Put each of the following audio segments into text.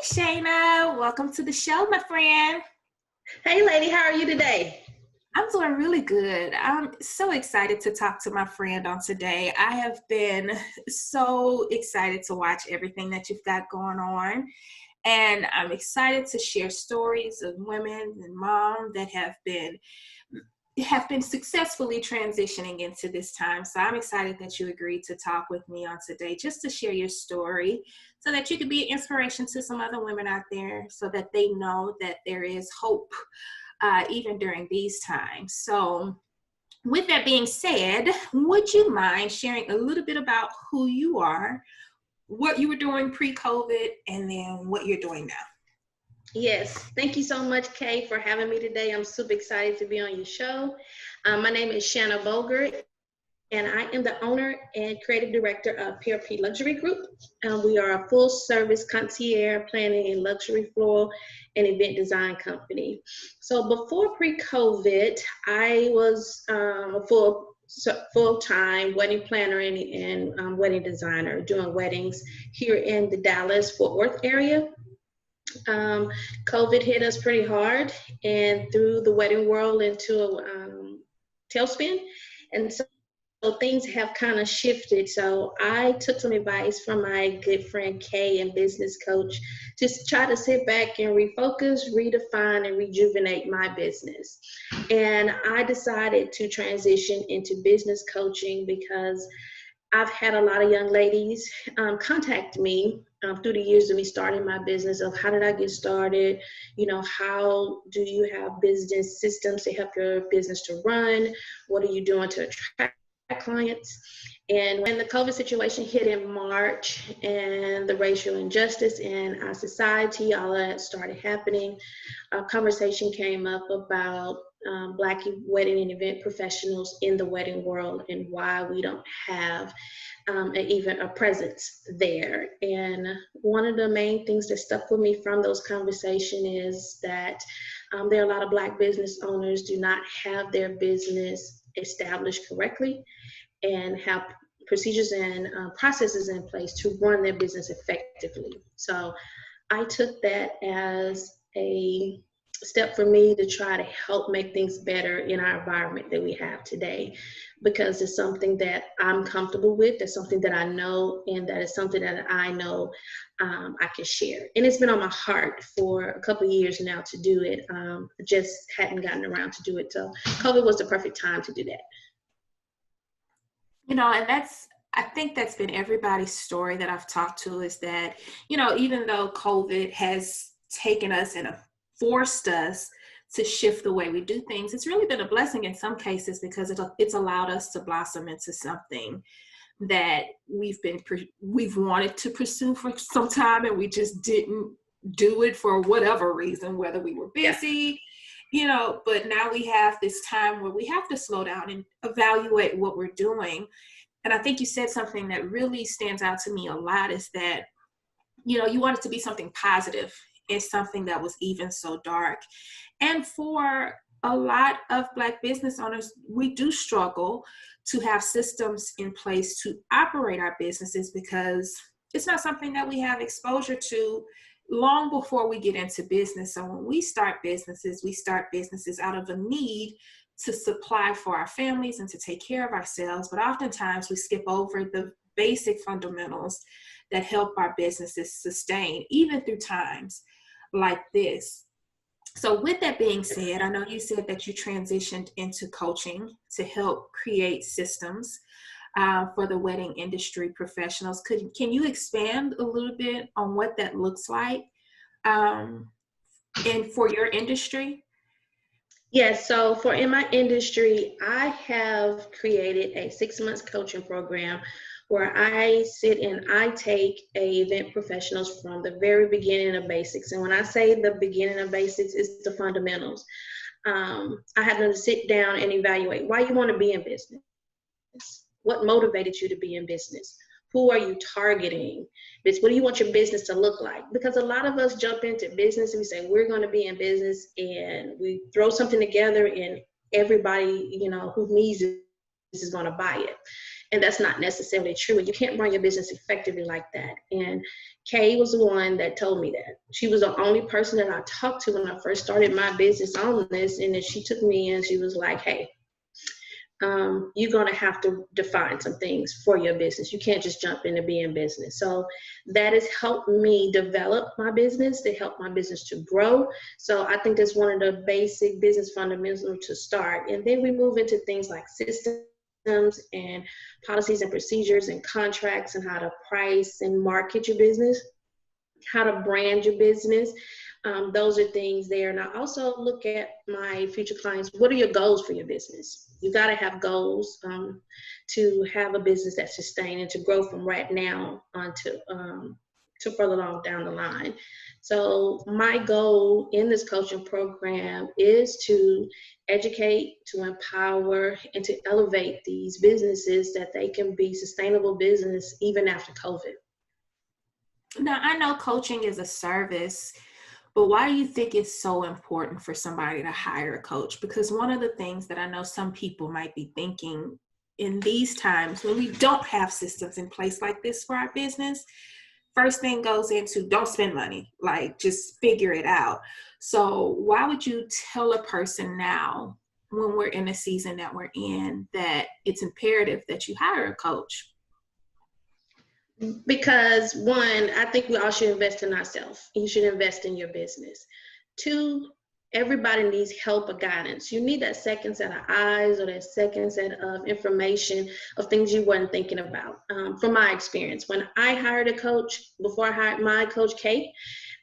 Shayna, welcome to the show, my friend. Hey, lady, how are you today? I'm doing really good. I'm so excited to talk to my friend on today. I have been so excited to watch everything that you've got going on. And I'm excited to share stories of women and moms that have been successfully transitioning into this time. So I'm excited that you agreed to talk with me on today just to share your story so that you could be an inspiration to some other women out there so that they know that there is hope even during these times. So with that being said, would you mind sharing a little bit about who you are, what you were doing pre-COVID, and then what you're doing now? Yes, thank you so much, Kay, for having me today. I'm super excited to be on your show. My name is Shanna, and I am the owner and creative director of PRP Luxury Group. We are a full-service concierge planning and luxury floral and event design company. So before pre-COVID, I was a full-time wedding planner and wedding designer doing weddings here in the Dallas-Fort Worth area. COVID hit us pretty hard and threw the wedding world into a tailspin. And so things have kind of shifted. So I took some advice from my good friend Kay and business coach to try to sit back and refocus, redefine, and rejuvenate my business. And I decided to transition into business coaching because I've had a lot of young ladies contact me through the years of me starting my business of how did I get started? You know, how do you have business systems to help your business to run? What are you doing to attract clients? And when the COVID situation hit in March and the racial injustice in our society, all that started happening, a conversation came up about Black wedding and event professionals in the wedding world and why we don't have even a presence there. And one of the main things that stuck with me from those conversations is that there are a lot of Black business owners do not have their business established correctly and have procedures and processes in place to run their business effectively. So I took that as a step for me to try to help make things better in our environment that we have today, because it's something that I'm comfortable with, it's something that I know, and that is something that I know I can share. And it's been on my heart for a couple of years now to do it. Just hadn't gotten around to do it. So COVID was the perfect time to do that. You know, and I think that's been everybody's story that I've talked to is that, you know, even though COVID has taken us and forced us to shift the way we do things, it's really been a blessing in some cases because it's allowed us to blossom into something that we've wanted to pursue for some time and we just didn't do it for whatever reason, whether we were busy, you know, but now we have this time where we have to slow down and evaluate what we're doing. And I think you said something that really stands out to me a lot is that, you know, you want it to be something positive in something that was even so dark. And for a lot of Black business owners, we do struggle to have systems in place to operate our businesses because it's not something that we have exposure to long before we get into business. So when we start businesses out of a need to supply for our families and to take care of ourselves. But oftentimes we skip over the basic fundamentals that help our businesses sustain, even through times like this. So with that being said, I know you said that you transitioned into coaching to help create systems for the wedding industry professionals. Can you expand a little bit on what that looks like and for your industry? Yes, so for in my industry, I have created a 6 month coaching program where I sit and I take event professionals from the very beginning of basics. And when I say the beginning of basics, it's the fundamentals. I had them to sit down and evaluate why you want to be in business. What motivated you to be in business? Who are you targeting? What do you want your business to look like? Because a lot of us jump into business and we say, we're going to be in business, and we throw something together and everybody, you know, who needs it is going to buy it. And that's not necessarily true. You can't run your business effectively like that. And Kay was the one that told me that. She was the only person that I talked to when I first started my business on this. And then she took me in, she was like, hey, you're going to have to define some things for your business. You can't just jump into being business. So that has helped me develop my business, to help my business to grow. So I think that's one of the basic business fundamentals to start. And then we move into things like systems and policies and procedures and contracts and how to price and market your business, how to brand your business. Those are things there. And I also look at my future clients. What are your goals for your business? You got to have goals to have a business that's sustained and to grow from right now onto to further along down the line. So my goal in this coaching program is to educate, to empower, and to elevate these businesses that they can be sustainable business even after COVID. Now, I know coaching is a service, but why do you think it's so important for somebody to hire a coach? Because one of the things that I know some people might be thinking in these times when we don't have systems in place like this for our business, first thing goes into don't spend money, like just figure it out. So why would you tell a person now when we're in the season that we're in that it's imperative that you hire a coach? Because one, I think we all should invest in ourselves. You should invest in your business. Two, everybody needs help or guidance. You need that second set of eyes or that second set of information of things you weren't thinking about. From my experience, when I hired a coach, before I hired my coach, Kate,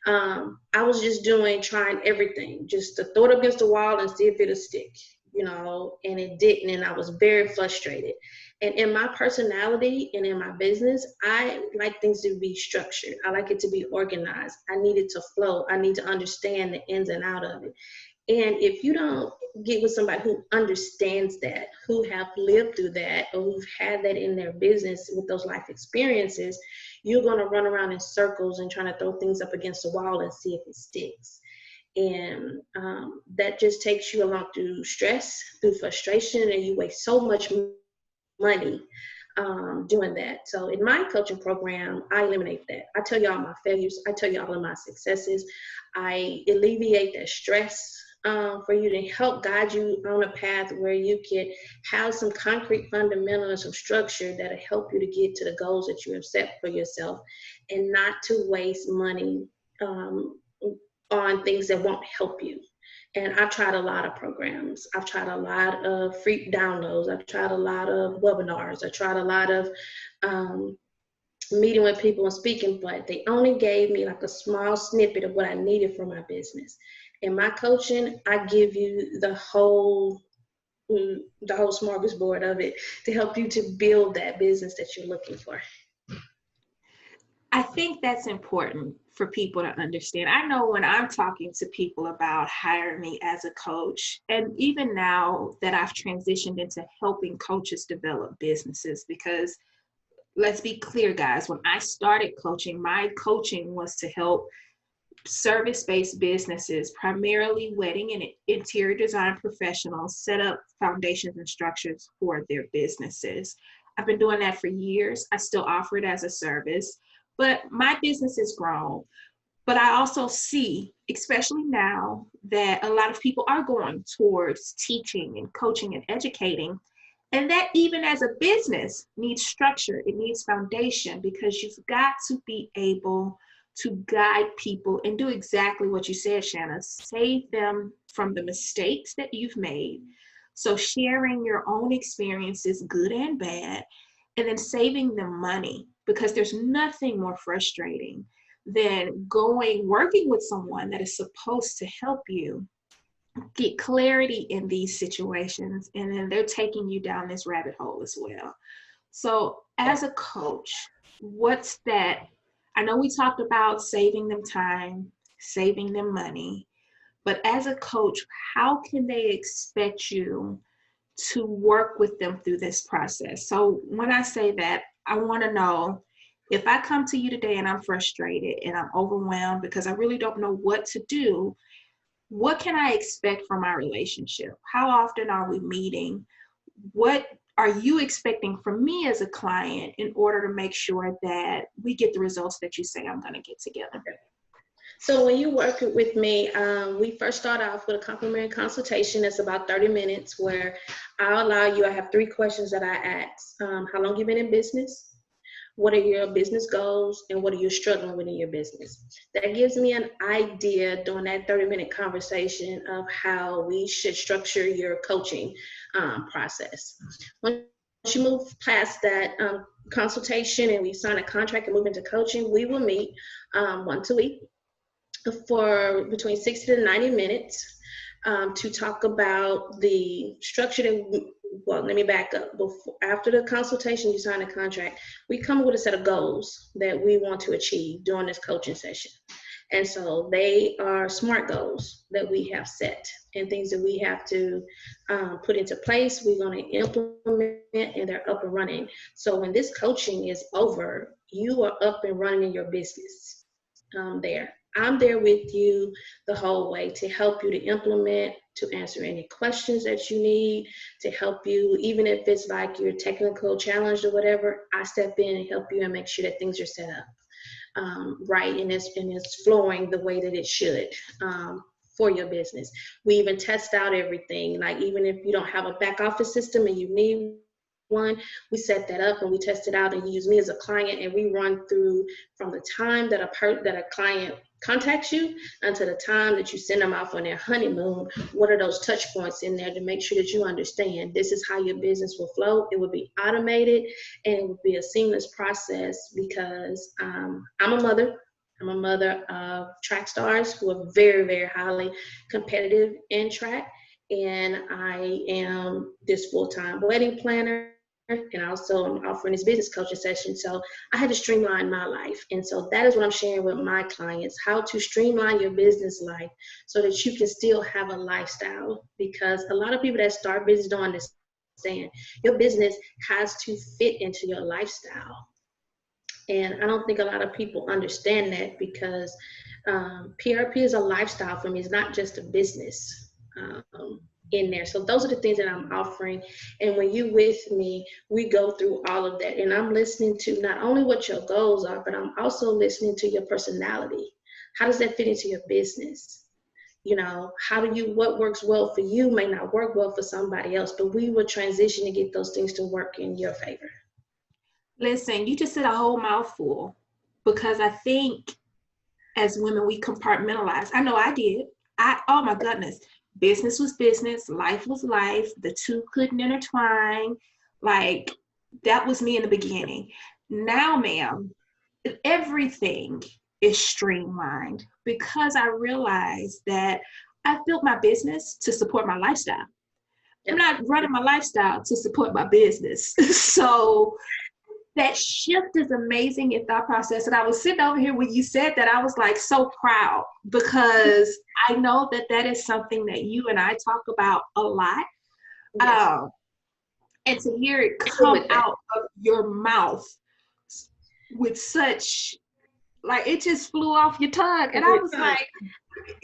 I was just trying everything, just to throw it up against the wall and see if it'll stick, and it didn't. And I was very frustrated. And in my personality and in my business, I like things to be structured. I like it to be organized. I need it to flow. I need to understand the ins and out of it. And if you don't get with somebody who understands that, who have lived through that, or who've had that in their business with those life experiences, you're going to run around in circles and trying to throw things up against the wall and see if it sticks. And that just takes you along through stress, through frustration, and you waste so much money doing that. So in my coaching program, I eliminate that. I tell you all my failures. I tell you all of my successes. I alleviate that stress for you to help guide you on a path where you can have some concrete fundamentals and some structure that'll help you to get to the goals that you have set for yourself, and not to waste money on things that won't help you. And I've tried a lot of programs. I've tried a lot of free downloads. I've tried a lot of webinars. I tried a lot of meeting with people and speaking, but they only gave me like a small snippet of what I needed for my business. In my coaching, I give you the whole smorgasbord of it to help you to build that business that you're looking for. I think that's important for people to understand. I know when I'm talking to people about hiring me as a coach, and even now that I've transitioned into helping coaches develop businesses, because let's be clear, guys, when I started coaching, my coaching was to help service-based businesses, primarily wedding and interior design professionals, set up foundations and structures for their businesses. I've been doing that for years. I still offer it as a service, but my business has grown. But I also see, especially now, that a lot of people are going towards teaching and coaching and educating, and that even as a business needs structure, it needs foundation, because you've got to be able to guide people and do exactly what you said, Shanna, save them from the mistakes that you've made. So sharing your own experiences, good and bad, and then saving them money, because there's nothing more frustrating than working with someone that is supposed to help you get clarity in these situations, and then they're taking you down this rabbit hole as well. So as a coach, what's that? I know we talked about saving them time, saving them money, but as a coach, how can they expect you to work with them through this process? So when I say that, I want to know, if I come to you today and I'm frustrated and I'm overwhelmed because I really don't know what to do, what can I expect from our relationship? How often are we meeting? What are you expecting from me as a client in order to make sure that we get the results that you say I'm going to get together? So when you work with me, we first start off with a complimentary consultation. It's about 30 minutes where I'll allow you, I have 3 questions that I ask. How long you been in business? What are your business goals? And what are you struggling with in your business? That gives me an idea during that 30-minute conversation of how we should structure your coaching process. Once you move past that consultation and we sign a contract and move into coaching, we will meet once a week for between 60 to 90 minutes to talk about the structure that, well, let me back up. After the consultation, you sign a contract, we come with a set of goals that we want to achieve during this coaching session. And so they are SMART goals that we have set and things that we have to put into place. We're going to implement and they're up and running. So when this coaching is over, you are up and running in your business there. I'm there with you the whole way to help you to implement, to answer any questions that you need, to help you, even if it's like you're technical challenged or whatever, I step in and help you and make sure that things are set up right and it's flowing the way that it should for your business. We even test out everything, like even if you don't have a back office system and you need one, we set that up and we test it out and you use me as a client and we run through from the time that a client contacts you until the time that you send them off on their honeymoon. What are those touch points in there to make sure that you understand this is how your business will flow? It will be automated and it will be a seamless process because I'm a mother. I'm a mother of track stars who are very, very highly competitive in track. And I am this full-time wedding planner. And also I'm offering this business coaching session. So I had to streamline my life. And so that is what I'm sharing with my clients, how to streamline your business life so that you can still have a lifestyle. Because a lot of people that start business don't understand your business has to fit into your lifestyle. And I don't think a lot of people understand that because PRP is a lifestyle for me. It's not just a business. In there. So those are the things that I'm offering. And when you with me, we go through all of that. And I'm listening to not only what your goals are, but I'm also listening to your personality. How does that fit into your business? You know, what works well for you may not work well for somebody else, but we will transition to get those things to work in your favor. Listen, you just said a whole mouthful because I think as women, we compartmentalize. I know I did. Oh my goodness. Business was business, life was life. The two couldn't intertwine. Like that was me in the beginning. Now, ma'am, everything is streamlined because I realized that I built my business to support my lifestyle. I'm not running my lifestyle to support my business. So that shift is amazing in thought process. And I was sitting over here when you said that, I was like so proud because I know that that is something that you and I talk about a lot. Yes. And to hear it come out of your mouth with such, like, it just flew off your tongue. And I was like,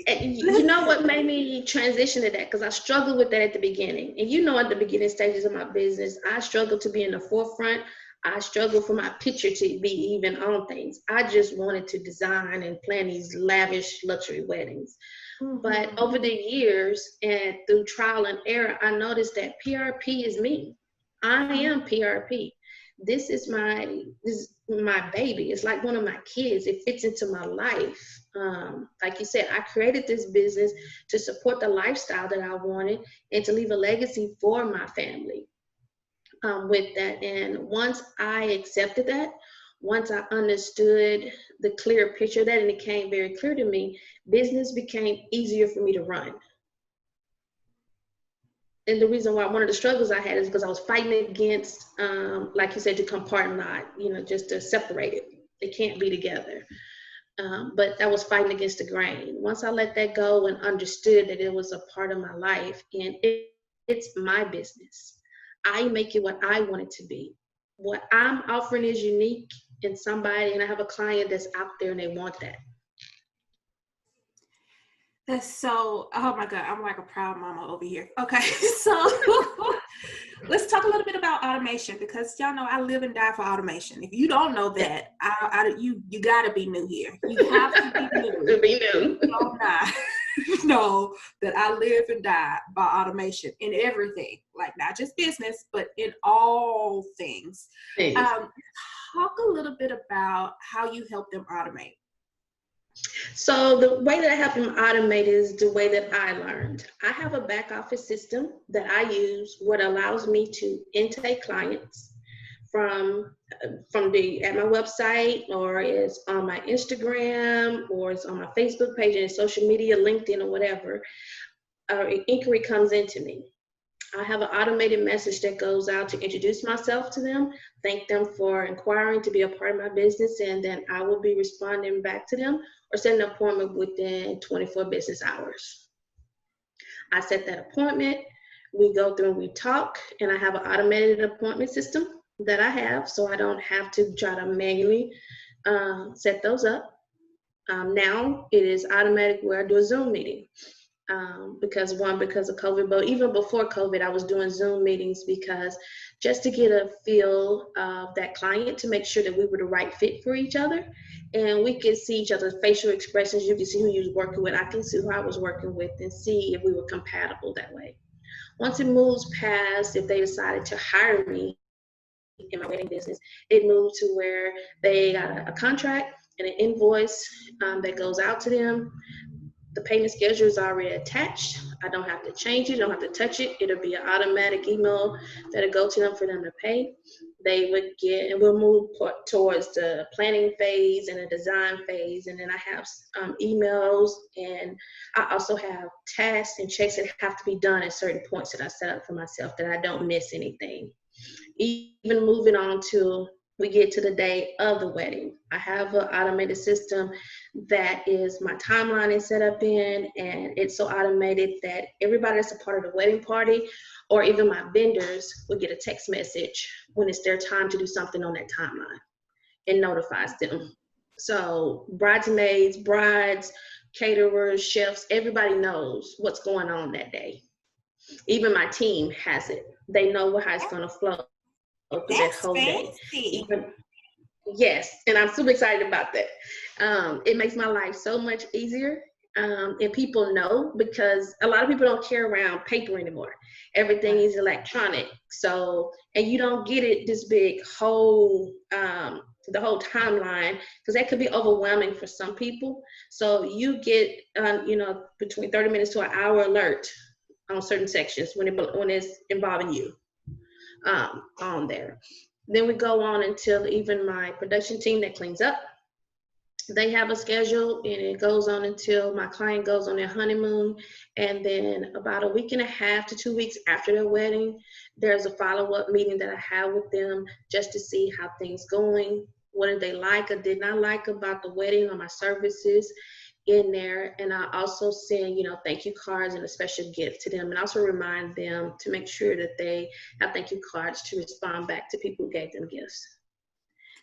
and you know what made me transition to that? Because I struggled with that at the beginning. And you know, at the beginning stages of my business, I struggled to be in the forefront. I struggled for my picture to be even on things. I just wanted to design and plan these lavish luxury weddings. Mm-hmm. But over the years and through trial and error, I noticed that PRP is me. I am PRP. This is my baby. It's like one of my kids. It fits into my life. Like you said, I created this business to support the lifestyle that I wanted and to leave a legacy for my family with that. And once I accepted that, once I understood the clear picture of that, and it became very clear to me, business became easier for me to run. And the reason why one of the struggles I had is because I was fighting against, like you said, to compartmentalize, just to separate it. They can't be together. But I was fighting against the grain. Once I let that go and understood that it was a part of my life and it's my business, I make it what I want it to be. What I'm offering is unique in somebody, and I have a client that's out there and they want that. That's so, oh my God, I'm like a proud mama over here. Okay, so Let's talk a little bit about automation, because y'all know I live and die for automation. If you don't know that, you got to be new here. You have to be new. To be new. Don't not know that I live and die by automation in everything, like not just business, but in all things. Thanks. Talk a little bit about how you help them automate. So the way that I help them automate is the way that I learned. I have a back office system that I use, what allows me to intake clients from at my website, or it's on my Instagram, or it's on my Facebook page and social media, LinkedIn, or whatever. An inquiry comes into me. I have an automated message that goes out to introduce myself to them, thank them for inquiring to be a part of my business, and then I will be responding back to them or set an appointment within 24 business hours. I set that appointment, we go through and we talk, and I have an automated appointment system that I have, so I don't have to try to manually set those up. Now it is automatic where I do a Zoom meeting. Because of COVID, but even before COVID, I was doing Zoom meetings because just to get a feel of that client, to make sure that we were the right fit for each other, and we could see each other's facial expressions. You can see who you was working with, I can see who I was working with, and see if we were compatible that way. Once it moves past, if they decided to hire me in my wedding business, it moved to where they got a contract and an invoice that goes out to them. The payment schedule is already attached. I don't have to change it, don't have to touch it. It'll be an automatic email that'll go to them for them to pay. They would get, and we'll move towards the planning phase and the design phase. And then I have emails, and I also have tasks and checks that have to be done at certain points that I set up for myself, that I don't miss anything. Even moving on to, we get to the day of the wedding. I have an automated system that is my timeline is set up in, and it's so automated that everybody that's a part of the wedding party, or even my vendors, will get a text message when it's their time to do something on that timeline, and notifies them. So bridesmaids, brides, caterers, chefs, everybody knows what's going on that day. Even my team has it. They know how it's going to flow through that That's whole day. fancy. Yes, and I'm super excited about that. It makes my life so much easier, and people know, because a lot of people don't carry around paper anymore. Everything is electronic, so, and you don't get it this big whole the whole timeline, because that could be overwhelming for some people. So you get between 30 minutes to an hour alert on certain sections when it's involving you on there. Then we go on until even my production team that cleans up, they have a schedule, and it goes on until my client goes on their honeymoon. And then about a week and a half to 2 weeks after their wedding, there's a follow-up meeting that I have with them just to see how things going, what did they like or did not like about the wedding or my services in there. And I also send, thank you cards and a special gift to them, and also remind them to make sure that they have thank you cards to respond back to people who gave them gifts.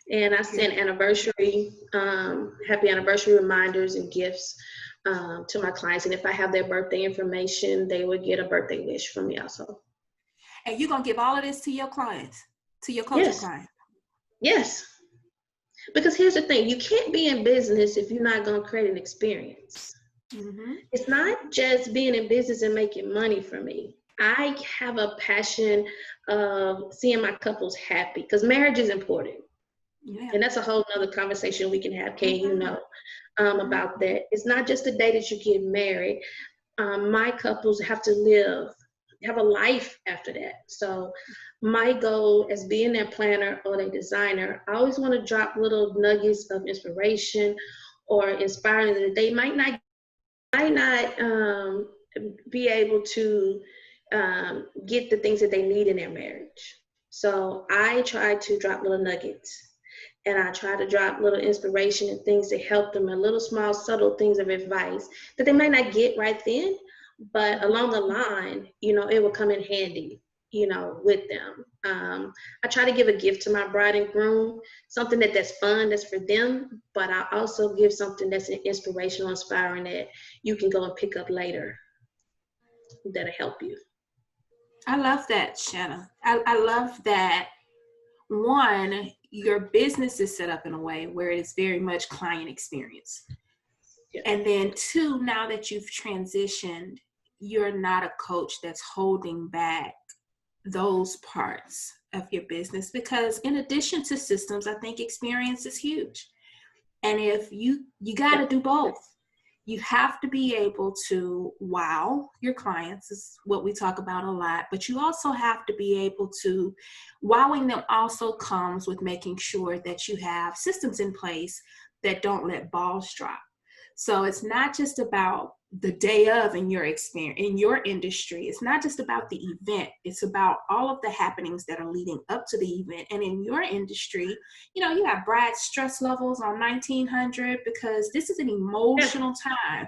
And I send happy anniversary reminders and gifts to my clients. And if I have their birthday information, they would get a birthday wish from me also. And you're going to give all of this to your clients, to your coaching clients? Yes. Because here's the thing, you can't be in business if you're not going to create an experience. Mm-hmm. It's not just being in business and making money for me. I have a passion of seeing my couples happy, because marriage is important. Yeah. And that's a whole nother conversation we can have, Kay, about that. It's not just the day that you get married. My couples have to have a life after that. So my goal as being their planner or their designer, I always want to drop little nuggets of inspiration or inspiring that they might not be able to get the things that they need in their marriage. So I try to drop little nuggets, and I try to drop little inspiration and things that help them, and little small subtle things of advice that they might not get right then, but along the line, it will come in handy, with them. I try to give a gift to my bride and groom, something that's fun, that's for them, but I also give something that's inspirational, inspiring, that you can go and pick up later, that'll help you. I love that, Shanna. I love that. One, your business is set up in a way where it is very much client experience. Yeah. And then two, now that you've transitioned, you're not a coach that's holding back those parts of your business, because in addition to systems, I think experience is huge. And if you got to Yeah. do both. You have to be able to wow your clients, is what we talk about a lot, but you also have to be able to, wowing them also comes with making sure that you have systems in place that don't let balls drop. So it's not just about the day of in your experience, in your industry. It's not just about the event. It's about all of the happenings that are leading up to the event. And in your industry, you have Brad's stress levels on 1900 because this is an Yeah. emotional time.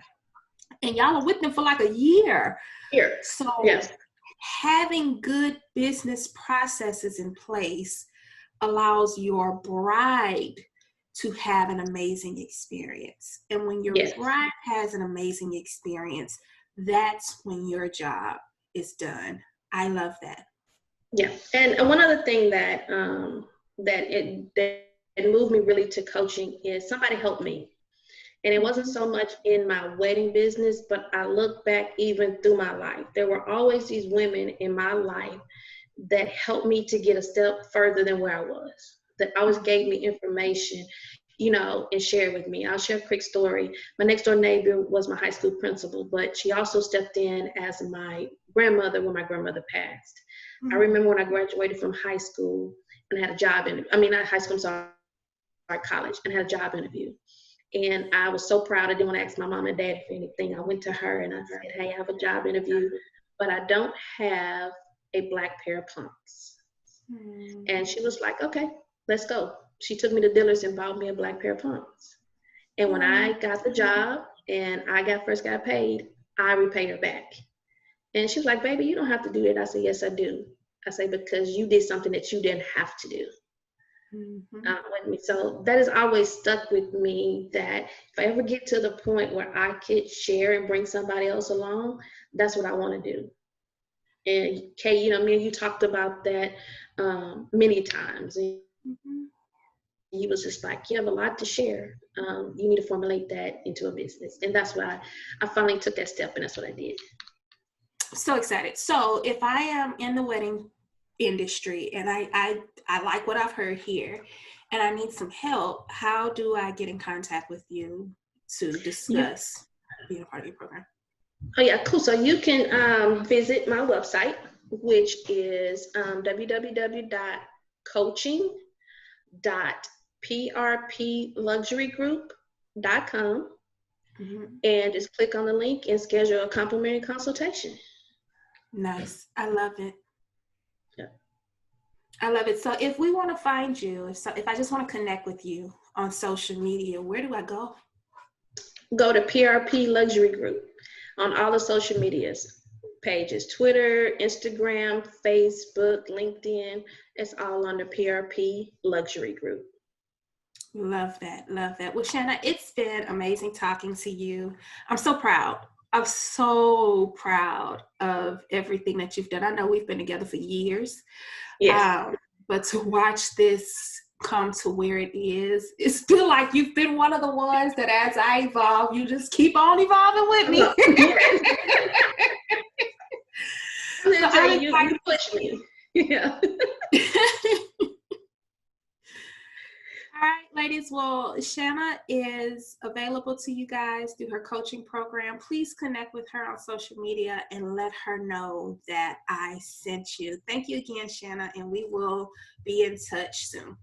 And y'all are with them for like a year. Here. So Yes. having good business processes in place allows your bride to have an amazing experience. And when your Yes. bride has an amazing experience, that's when your job is done. I love that. Yeah. And one other thing that moved me really to coaching is somebody helped me. And it wasn't Mhm. so much in my wedding business, but I look back even through my life. There were always these women in my life that helped me to get a step further than where I was, that always gave me information, and shared with me. I'll share a quick story. My next door neighbor was my high school principal, but she also stepped in as my grandmother when my grandmother passed. I Mhm. remember when I graduated from high school and had a job interview. I mean, not high school, I'm sorry, college, and had a job interview. And I was so proud. I didn't want to ask my mom and dad for anything. I went to her and I said, hey, I have a job interview, but I don't have a black pair of pumps. Mhm. And she was like, okay, let's go. She took me to dealers and bought me a black pair of pumps. And when Mhm. I got the job and first got paid, I repaid her back. And she was like, baby, you don't have to do that. I said, yes, I do. I say, because you did something that you didn't have to do. Mhm. With me. So that has always stuck with me, that if I ever get to the point where I could share and bring somebody else along, that's what I want to do. And Kay, me and you talked about that many times. And Mhm. he was just like, you have a lot to share. You need to formulate that into a business. And that's why I finally took that step, and that's what I did. So excited. So if I am in the wedding industry and I like what I've heard here and I need some help, how do I get in contact with you to You, discuss being a part of your program? oh yeah, cool. So you can visit my website, which is www.coaching.prpluxurygroup.com, Mhm. and just click on the link and schedule a complimentary consultation. Nice. I love it. Yeah. I love it. So if we want to find you, if I just want to connect with you on social media, where do I go? Go to PRP Luxury Group on all the social medias pages: Twitter, Instagram, Facebook, LinkedIn. It's all under PRP Luxury Group. Love that. Love that. Well, Shanna, it's been amazing talking to you. I'm so proud. I'm so proud of everything that you've done. I know we've been together for years, Yes. um, but to watch this come to where it is, it's feel like you've been one of the ones that as I evolve, you just keep on evolving with me. Yes. I'm So gonna tell I'm you, you excited. push me. Yeah. All right, ladies. Well, Shanna is available to you guys through her coaching program. Please connect with her on social media and let her know that I sent you. Thank you again, Shanna, and we will be in touch soon.